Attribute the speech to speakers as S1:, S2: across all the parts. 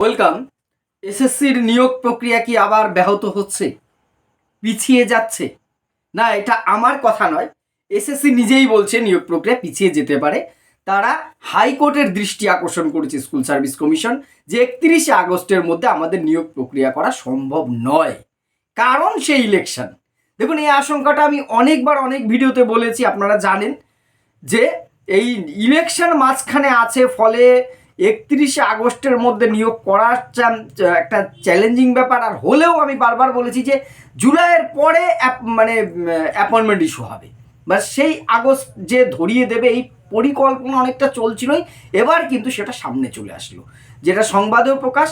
S1: Welcome. এসএসসির নিয়োগ প্রক্রিয়া কি আবার ব্যাহত হচ্ছে, পিছিয়ে যাচ্ছে? না, এটা আমার কথা নয়, এসএসসি নিজেই বলছে নিয়োগ প্রক্রিয়া পিছিয়ে যেতে পারে। তারা হাইকোর্টের দৃষ্টি আকর্ষণ করেছে স্কুল সার্ভিস কমিশন যে 31শে আগস্টের মধ্যে আমাদের নিয়োগ প্রক্রিয়া করা সম্ভব নয়, কারণ সেই ইলেকশন। দেখুন, এই আশঙ্কাটা আমি অনেকবার অনেক ভিডিওতে বলেছি, আপনারা জানেন যে এই ইলেকশন মাঝখানে আছে, ফলে 31শে আগস্টের মধ্যে নিয়োগ করার একটা চ্যালেঞ্জিং ব্যাপার। আর হলেও আমি বারবার বলেছি যে জুলাইয়ের পরে অ্যাপয়েন্টমেন্ট ইস্যু হবে, বা সেই আগস্ট যে ধরিয়ে দেবে এই পরিকল্পনা অনেকটা চলছিলই। এবার কিন্তু সেটা সামনে চলে আসলো, যেটা সংবাদেও প্রকাশ।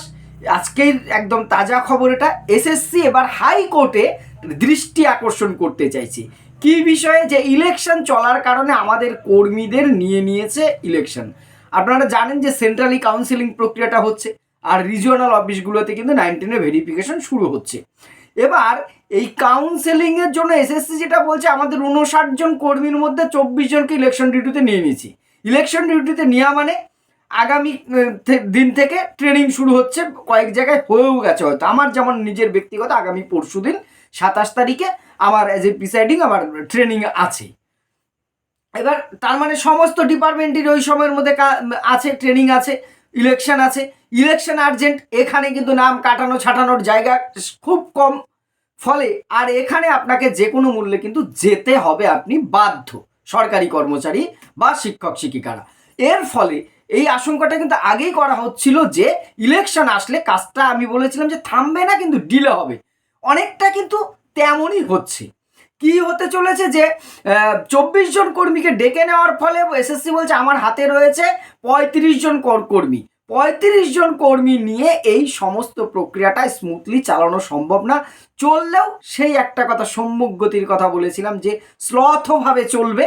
S1: আজকের একদম তাজা খবর এটা, এসএসসি এবার হাইকোর্টে দৃষ্টি আকর্ষণ করতে চাইছে। কি বিষয়ে? যে ইলেকশন চলার কারণে আমাদের কর্মীদের নিয়েছে ইলেকশন। আপনারা জানেন যে সেন্ট্রালি কাউন্সিলিং প্রক্রিয়াটা হচ্ছে, আর রিজিওনাল অফিসগুলোতে কিন্তু 19-এর ভেরিফিকেশন শুরু হচ্ছে। এবার এই কাউন্সেলিংয়ের জন্য এসএসসি যেটা বলছে, আমাদের 59 জন কর্মীর মধ্যে 24 জনকে ইলেকশন ডিউটিতে নিয়ে নিয়েছি। ইলেকশন ডিউটিতে নেওয়া মানে আগামী দিন থেকে ট্রেনিং শুরু হচ্ছে, কয়েক জায়গায় হয়েও গেছে হয়তো। আমার যেমন নিজের ব্যক্তিগত আগামী পরশু দিন 27 তারিখে আমার অ্যাজ এ প্রিসাইডিং আমার ট্রেনিং আছে। এবার তার মানে সমস্ত ডিপার্টমেন্টের ওই সময়ের মধ্যে আছে, ট্রেনিং আছে, ইলেকশন আছে। ইলেকশন আর্জেন্ট, এখানে কিন্তু নাম কাটানো ছাটানোর জায়গা খুব কম। ফলে আর এখানে আপনাকে যে কোনো মূল্যে কিন্তু যেতে হবে, আপনি বাধ্য, সরকারি কর্মচারী বা শিক্ষক শিক্ষিকারা। এর ফলে এই আশঙ্কাটা কিন্তু আগেই করা হচ্ছিল যে ইলেকশন আসলে কাজটা, আমি বলেছিলাম যে থামবে না, কিন্তু ডিলে হবে। অনেকটা কিন্তু তেমনই হচ্ছে। কি হতে চলেছে যে 24 জন কর্মীকে ডেকে নেওয়ার ফলে এসএসসি বলছে আমার হাতে রয়েছে 35 জন কর্মী। 35 জন কর্মী নিয়ে এই সমস্ত প্রক্রিয়াটা স্মুথলি চালানো সম্ভব না। চললেও সেই একটা কথা, সম্মুখ গতির কথা বলেছিলাম যে স্লথভাবে চলবে।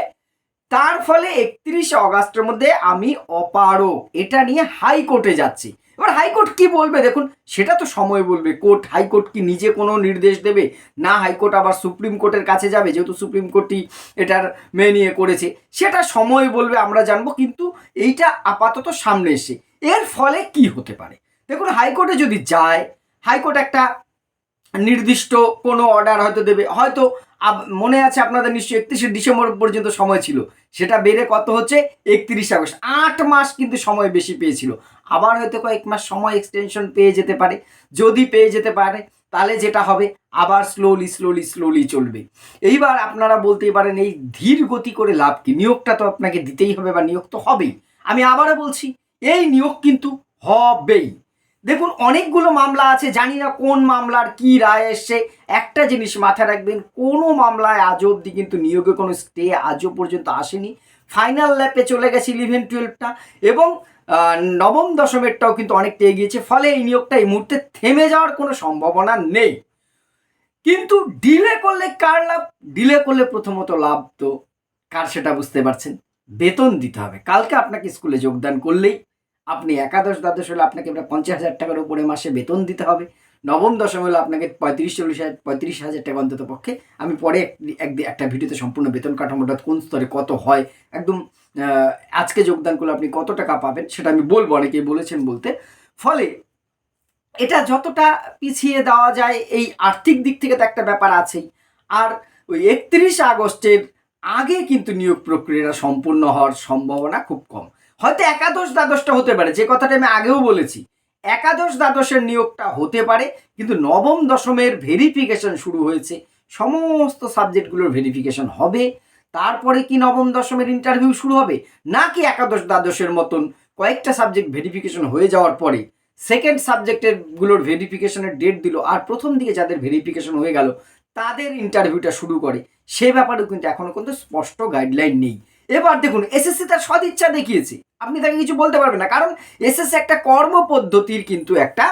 S1: তার ফলে 31শে আগস্টের মধ্যে আমি অপারগ, এটা নিয়ে হাইকোর্টে যাচ্ছি। এবার হাইকোর্ট কি বলবে দেখুন, সেটা তো সময় বলবে। হাইকোর্ট কি নিজে কোনো নির্দেশ দেবে? না, হাইকোর্ট আবার সুপ্রিম কোর্টের কাছে যাবে, যেহেতু সুপ্রিম কোর্টই এটার নিয়ে করেছে, সেটা সময় বলবে, আমরা জানবো। কিন্তু এইটা আপাতত সামনে এসে এর ফলে কি হতে পারে দেখুন, হাইকোর্টে যদি যায়, হাইকোর্ট একটা নির্দিষ্ট কোনো অর্ডার হয়তো দেবে। হয়তো মনে আছে আপনাদের নিশ্চয়ই 31শে ডিসেম্বর পর্যন্ত সময় ছিল, সেটা বেড়ে কত হচ্ছে 31শে আগস্ট। 8 মাস কিন্তু সময় বেশি পেয়েছিল, আবার হয়তো কয়েক মাস সময় এক্সটেনশন পেয়ে যেতে পারে। যদি পেয়ে যেতে পারে তাহলে যেটা হবে, আবার স্লোলি চলবে। এইবার আপনারা বলতেই পারেন এই ধীর গতি করে লাভ কি? নিয়োগটা তো আপনাকে দিতেই হবে, বা নিয়োগ তো হবেই। আমি আবারও বলছি, এই নিয়োগ কিন্তু হবেই। দেখুন, অনেকগুলো মামলা আছে, জানি না কোন মামলার কি রায় এসছে। একটা জিনিস মাথায় রাখবেন, কোনো মামলায় আজও অবধি কিন্তু নিয়োগে কোনো স্টে আজও পর্যন্ত আসেনি। ফাইনাল ল্যাপে চলে গেছে 11-12টা, এবং নবম দশমেরটাও কিন্তু অনেকটা এগিয়েছে। ফলে এই নিয়োগটা এই মুহূর্তে থেমে যাওয়ার কোনো সম্ভাবনা নেই। কিন্তু ডিলে করলে কার লাভ? ডিলে করলে প্রথমত লাভ তো কার, সেটা বুঝতে পারছেন, বেতন দিতে হবে। কালকে আপনাকে স্কুলে যোগদান করলেই, আপনি একাদশ দ্বাদশ হলে আপনাকে 50,000 টাকার উপরে মাসে বেতন দিতে হবে। নবম দশম হলে আপনাকে 35,000 টাকা অন্তত পক্ষে। আমি পরে একটা ভিডিওতে সম্পূর্ণ বেতন কাঠামোটা কোন স্তরে কত হয়, একদম আজকে যোগদান করলে আপনি কত টাকা পাবেন সেটা আমি বলবো, অনেকেই বলেছেন বলতে। ফলে এটা যতটা পিছিয়ে দেওয়া যায়, এই আর্থিক দিক থেকে তো একটা ব্যাপার আছেই। আর ওই 31শে আগস্টের আগে কিন্তু নিয়োগ প্রক্রিয়াটা সম্পূর্ণ হওয়ার সম্ভাবনা খুব কম। হয়তো একাদশ দ্বাদশটা হতে পারে, যে কথাটা আমি আগেও বলেছি, একাদশ দ্বাদশের নিয়োগটা হতে পারে। কিন্তু নবম দশমের ভেরিফিকেশন শুরু হয়েছে, সমস্ত সাবজেক্টগুলোর ভেরিফিকেশন হবে। তারপরে কি নবম দশমের ইন্টারভিউ শুরু হবে, নাকি একাদশ দ্বাদশের মতন কয়েকটা সাবজেক্ট ভেরিফিকেশন হয়ে যাওয়ার পরে সেকেন্ড সাবজেক্টের গুলোর ভেরিফিকেশনের ডেট দিল, আর প্রথম দিকে যাদের ভেরিফিকেশন হয়ে গেল তাদের ইন্টারভিউটা শুরু করে, সে ব্যাপারেও কিন্তু এখনো কিন্তু স্পষ্ট গাইডলাইন নেই। এবার দেখুন, এসএসসি তার সদিচ্ছা দেখিয়েছে, আপনি তাকে কিছু বলতে পারবেন না, কারণ এসএসসি একটা কর্মপদ্ধতির কিন্তু একটা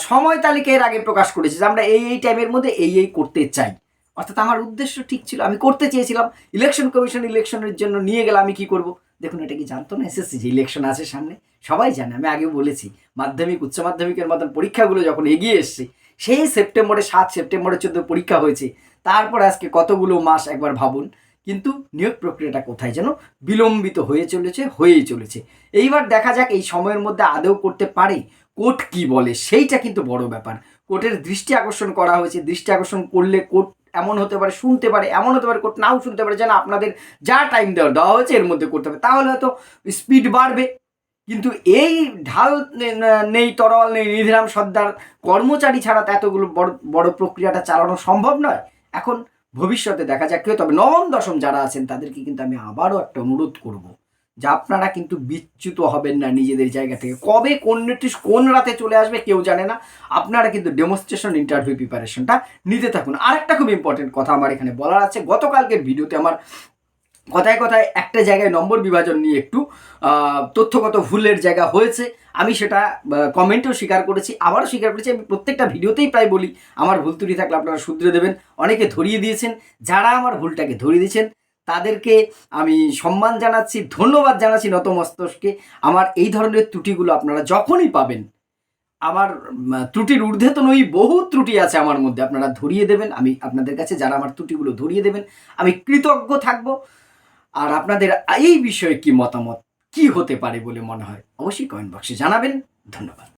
S1: সময় তালিকা এর আগে প্রকাশ করেছে যে আমরা এই টাইমের মধ্যে এই করতে চাই। অর্থাৎ আমার উদ্দেশ্য ঠিক ছিল, আমি করতে চেয়েছিলাম। ইলেকশন কমিশন ইলেকশনের জন্য নিয়ে গেলে আমি কি করব? দেখুন, এটা কি জানতো না এসএসসি যে ইলেকশন আছে সামনে? সবাই জানে, আমি আগেও বলেছি। মাধ্যমিক উচ্চ মাধ্যমিকের মতন পরীক্ষাগুলো যখন এগিয়ে এসছে, সেই সেপ্টেম্বরে 7 সেপ্টেম্বরে 14 পরীক্ষা হয়েছে, তারপর আজকে কতগুলো মাস একবার ভাবুন। কিন্তু নিয়োগ প্রক্রিয়াটা কোথায় যেন বিলম্বিত হয়েই চলেছে। এইবার দেখা যাক এই সময়ের মধ্যে আদৌ করতে পারে। কোর্ট কি বলে সেইটা কিন্তু বড় ব্যাপার। কোর্টের দৃষ্টি আকর্ষণ করা হয়েছে, দৃষ্টি আকর্ষণ করলে কোর্ট এমন হতে পারে, শুনতে পারে, এমন হতে পারে কোর্ট নাও শুনতে পারে, যেন আপনাদের যা টাইম দেওয়া হয়েছে এর মধ্যে করতে হবে, তাহলে হয়তো স্পিড বাড়বে। কিন্তু এই ঢাল নেই, তরোয়াল নেই, নিধিরাম সর্দার কর্মচারী ছাড়া তো এতগুলো বড় বড় প্রক্রিয়াটা চালানো সম্ভব নয়। এখন ভবিষ্যতে দেখা যাক, তবে নবম দশম যারা আছেন তাদেরকে কিন্তু আমি আবারও একটা অনুরোধ করব যে আপনারা কিন্তু বিচ্যুত হবেন না নিজেদের জায়গা থেকে। কবে কোন নোটিশ কোন রাতে চলে আসবে কেউ জানে না। আপনারা কিন্তু ডেমনস্ট্রেশন ইন্টারভিউ প্রিপারেশনটা নিতে থাকুন। আরেকটা খুব ইম্পর্টেন্ট কথা আমার এখানে বলার আছে, গতকালকের ভিডিওতে আমার কথায় কথায় একটা জায়গায় নম্বর বিভাজন নিয়ে একটু তথ্যগত ভুলের জায়গা হয়েছে। আমি সেটা কমেন্টেও স্বীকার করেছি, আবারও স্বীকার করেছি। আমি প্রত্যেকটা ভিডিওতেই প্রায় বলি আমার ভুল ত্রুটি থাকলে আপনারা শুধরে দেবেন। অনেকে ধরিয়ে দিয়েছেন, যারা আমার ভুলটাকে ধরিয়ে দিয়েছেন তাদেরকে আমি সম্মান জানাচ্ছি, ধন্যবাদ জানাচ্ছি নতমস্তকে। আমার এই ধরনের ত্রুটিগুলো আপনারা যখনই পাবেন, আমার ত্রুটির ঊর্ধ্বে তো নই, বহু ত্রুটি আছে আমার মধ্যে, আপনারা ধরিয়ে দেবেন। আমি আপনাদের কাছে যারা আমার ত্রুটিগুলো ধরিয়ে দেবেন আমি কৃতজ্ঞ থাকবো। আর আপনাদের এই বিষয়ে কি মতামত, কি হতে পারে বলে মনে হয় অবশ্যই কমেন্ট বক্সে জানাবেন। ধন্যবাদ।